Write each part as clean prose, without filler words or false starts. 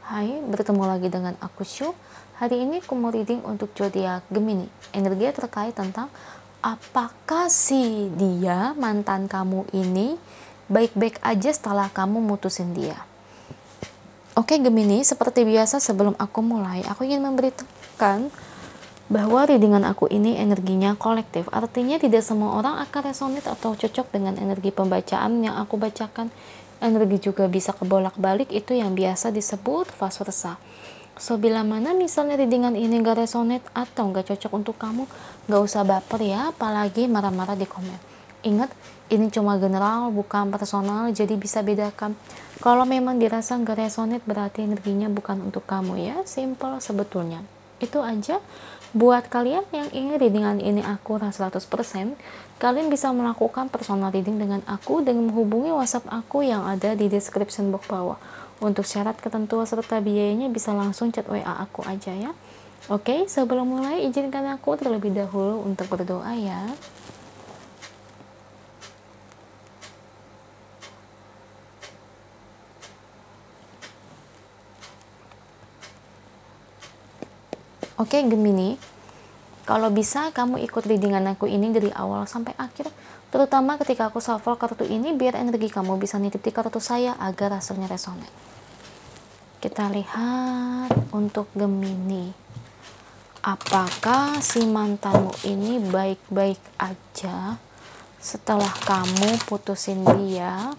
Hai, bertemu lagi dengan aku Shu. Hari ini aku mau reading untuk zodiak Gemini. Energi terkait tentang apakah si dia, mantan kamu ini, baik-baik aja setelah kamu mutusin dia. Oke Gemini, seperti biasa sebelum aku mulai, aku ingin memberitahukan bahwa readingan aku ini energinya kolektif. Artinya tidak semua orang akan resonate atau cocok dengan energi pembacaan yang aku bacakan. Energi juga bisa kebolak-balik, itu yang biasa disebut vice versa. So, bila mana misalnya readingan ini gak resonate atau gak cocok untuk kamu, gak usah baper ya, apalagi marah-marah di komen. Ingat, ini cuma general, bukan personal, jadi bisa bedakan. Kalau memang dirasa gak resonate, berarti energinya bukan untuk kamu ya, simple sebetulnya. Itu aja. Buat kalian yang ingin readingan ini akurat 100%, kalian bisa melakukan personal reading dengan aku dengan menghubungi WhatsApp aku yang ada di description box bawah. Untuk syarat ketentuan serta biayanya bisa langsung chat WA aku aja ya. Oke, sebelum mulai izinkan aku terlebih dahulu untuk berdoa ya. Oke Gemini, kalau bisa kamu ikut readingan aku ini dari awal sampai akhir, terutama ketika aku shuffle kartu ini biar energi kamu bisa nitip di kartu saya agar hasilnya resonate. Kita lihat untuk Gemini, apakah si mantanmu ini baik-baik aja setelah kamu putusin dia?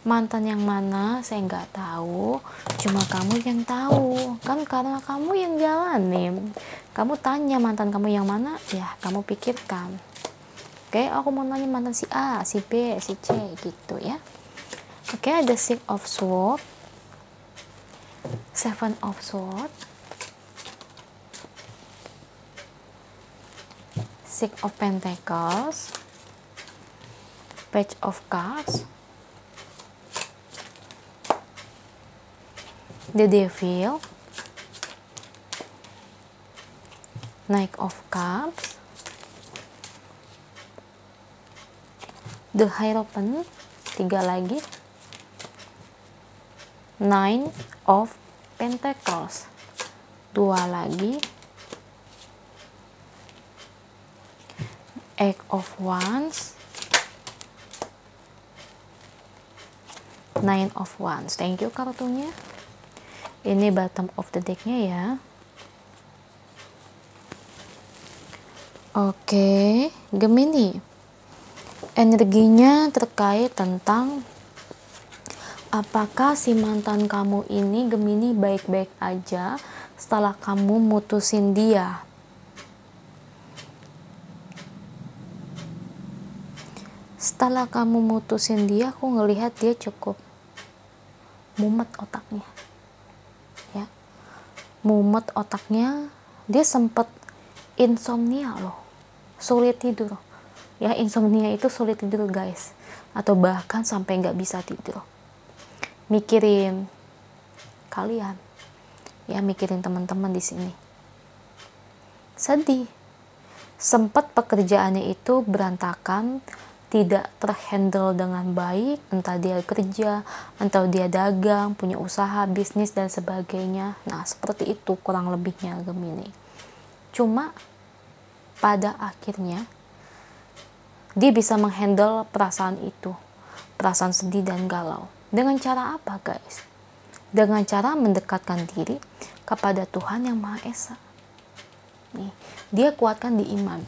Mantan yang mana saya nggak tahu, cuma kamu yang tahu kan, karena kamu yang jalanin. Kamu tanya mantan kamu yang mana, ya kamu pikirkan. Oke, aku mau nanya mantan si A, si B, si C gitu ya. Oke, ada Six of Swords, Seven of Swords, Six of Pentacles, Page of Cups, The Devil, Knight of Cups, The Hierophant, 3 lagi, Nine of Pentacles, 2 lagi, Eight of Wands, Nine of Wands. Thank you kartunya. Ini bottom of the decknya ya. Oke, Gemini, energinya terkait tentang apakah si mantan kamu ini Gemini baik-baik aja setelah kamu mutusin dia. Setelah kamu mutusin dia, aku ngelihat dia cukup mumet otaknya ya, mumet otaknya. Dia sempet insomnia loh, sulit tidur ya. Insomnia itu sulit tidur guys, atau bahkan sampai nggak bisa tidur, mikirin kalian ya, mikirin teman-teman di sini. Sedih, sempat pekerjaannya itu berantakan, tidak terhandle dengan baik, entah dia kerja, entah dia dagang, punya usaha, bisnis dan sebagainya. Nah, seperti itu kurang lebihnya Gemini. Cuma pada akhirnya dia bisa menghandle perasaan itu, perasaan sedih dan galau. Dengan cara apa guys? Dengan cara mendekatkan diri kepada Tuhan Yang Maha Esa. Nih, dia kuatkan di iman.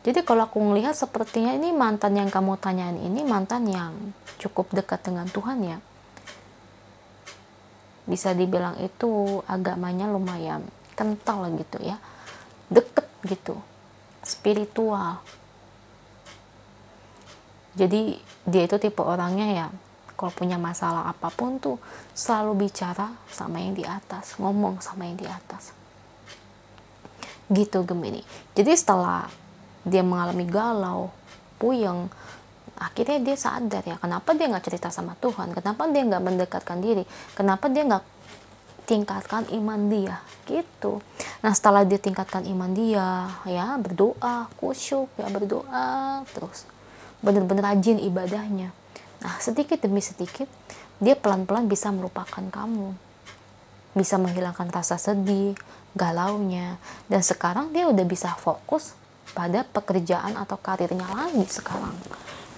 Jadi kalau aku melihat sepertinya ini mantan yang kamu tanyain ini mantan yang cukup dekat dengan Tuhan ya. Bisa dibilang itu agamanya lumayan kental gitu ya, deket gitu, spiritual. Jadi dia itu tipe orangnya ya, kalau punya masalah apapun tuh selalu bicara sama yang di atas, ngomong sama yang di atas gitu Gemini. Jadi setelah dia mengalami galau, puyeng, akhirnya dia sadar ya, kenapa dia nggak cerita sama Tuhan, kenapa dia nggak mendekatkan diri, kenapa dia nggak tingkatkan iman dia gitu. Nah, setelah dia tingkatkan iman dia ya, berdoa khusyuk ya, berdoa terus, bener-bener rajin ibadahnya. Nah, sedikit demi sedikit dia pelan-pelan bisa melupakan kamu. bisa menghilangkan rasa sedih, galaunya, dan sekarang dia udah bisa fokus pada pekerjaan atau karirnya lagi sekarang.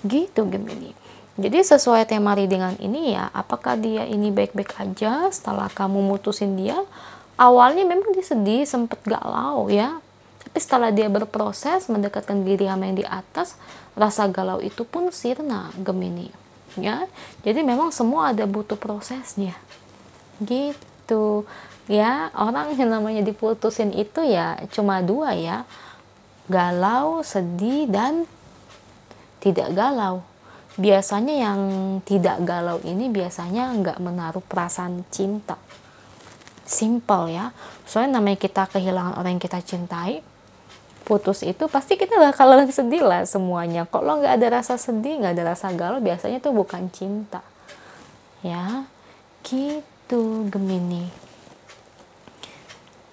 Gitu Gemini. Jadi sesuai tema readingan ini ya, apakah dia ini baik-baik aja setelah kamu mutusin dia? Awalnya memang dia sedih, sempet galau ya. Tapi setelah dia berproses mendekatkan diri sama yang di atas, rasa galau itu pun sirna Gemini. Ya. Jadi memang semua ada butuh prosesnya. Gitu. Ya, orang yang namanya diputusin itu ya cuma dua ya. Galau, sedih, dan tidak galau. Biasanya yang tidak galau ini biasanya nggak menaruh perasaan cinta. Simple ya. Soalnya namanya kita kehilangan orang yang kita cintai, putus itu pasti kita bakalan sedih lah semuanya. Kalau nggak ada rasa sedih, nggak ada rasa galau, biasanya tuh bukan cinta. Ya, gitu Gemini.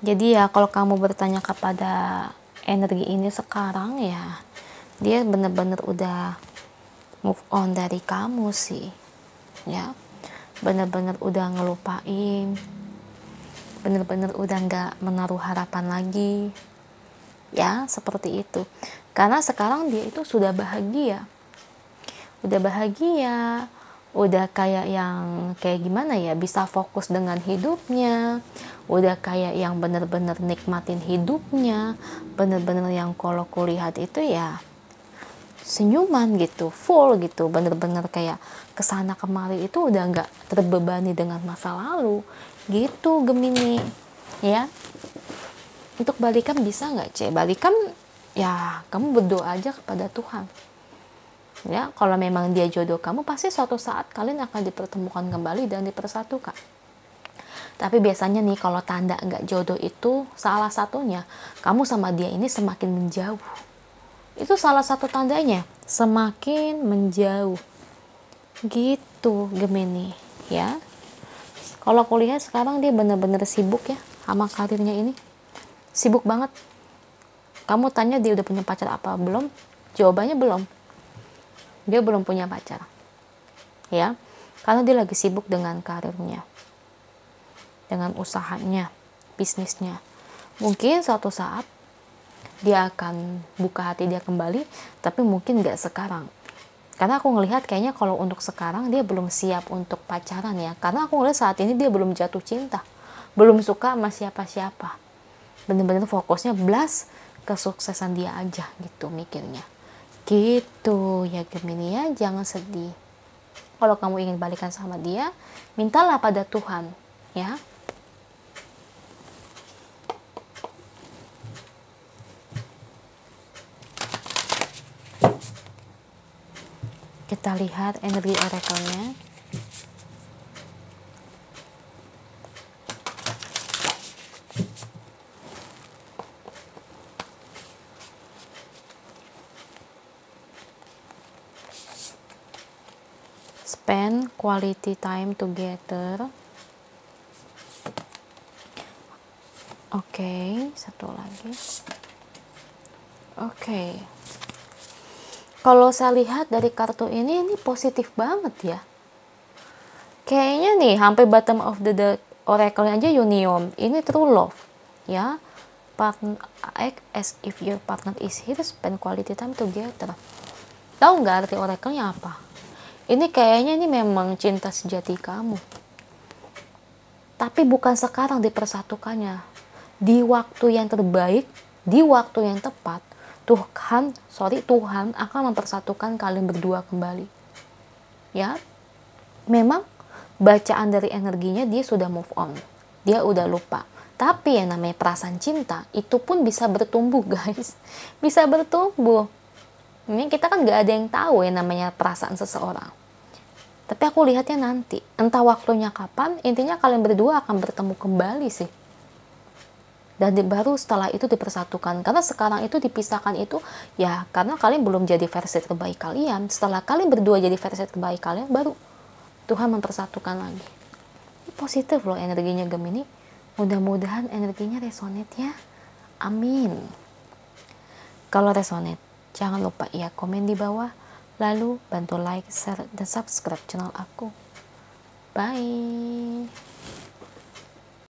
Jadi ya kalau kamu bertanya kepada energi ini sekarang ya, dia bener-bener udah move on dari kamu sih. Ya, bener-bener udah ngelupain, bener-bener udah nggak menaruh harapan lagi. Ya, seperti itu. Karena sekarang dia itu sudah bahagia. Udah kayak yang kayak gimana ya, bisa fokus dengan hidupnya, udah kayak yang bener-bener nikmatin hidupnya, bener-bener yang kalau kulihat itu ya senyuman gitu, full gitu, bener-bener kayak kesana kemari itu udah nggak terbebani dengan masa lalu gitu Gemini. Ya, untuk balikan bisa nggak balikan ya kamu berdoa aja kepada Tuhan. Ya, kalau memang dia jodoh kamu, pasti suatu saat kalian akan dipertemukan kembali dan dipersatukan. Tapi biasanya nih kalau tanda nggak jodoh itu salah satunya kamu sama dia ini semakin menjauh. Itu salah satu tandanya, semakin menjauh. Gitu Gemini ya. Kalau aku lihat sekarang dia benar-benar sibuk ya sama karirnya ini. Sibuk banget. Kamu tanya dia udah punya pacar apa belum? Jawabannya belum. Dia belum punya pacar. Ya. Karena dia lagi sibuk dengan karirnya. Dengan usahanya, bisnisnya. Mungkin suatu saat dia akan buka hati dia kembali, tapi mungkin gak sekarang. Karena aku ngelihat kayaknya kalau untuk sekarang dia belum siap untuk pacaran ya. Karena aku ngelihat saat ini dia belum jatuh cinta. Belum suka sama siapa-siapa. Bener-bener fokusnya blast kesuksesan dia aja gitu mikirnya. Gitu ya Gemini ya, jangan sedih. Kalau kamu ingin balikan sama dia, mintalah pada Tuhan ya. Kita lihat energi oracle-nya. Spend quality time together. Oke, satu lagi. Oke. Kalau saya lihat dari kartu ini positif banget ya. Kayaknya nih, hampir bottom of the oracle aja union. Ini true love. Ya. Partner, act as if your partner is here, spend quality time together. Tahu nggak arti oracle-nya apa? Ini kayaknya ini memang cinta sejati kamu. Tapi bukan sekarang dipersatukannya. Di waktu yang terbaik, di waktu yang tepat, Tuhan akan mempersatukan kalian berdua kembali. Ya, memang bacaan dari energinya dia sudah move on, dia udah lupa. Tapi yang namanya perasaan cinta itu pun bisa bertumbuh guys, bisa bertumbuh. Ini kita kan nggak ada yang tahu yang namanya perasaan seseorang. Tapi aku lihatnya nanti, entah waktunya kapan, intinya kalian berdua akan bertemu kembali sih. Dan baru setelah itu dipersatukan. Karena sekarang itu dipisahkan itu ya karena kalian belum jadi versi terbaik kalian. Setelah kalian berdua jadi versi terbaik kalian, baru Tuhan mempersatukan lagi. Positif loh energinya Gemini. Mudah-mudahan energinya resonate ya. Amin. Kalau resonate, jangan lupa ya komen di bawah. Lalu bantu like, share, dan subscribe channel aku. Bye.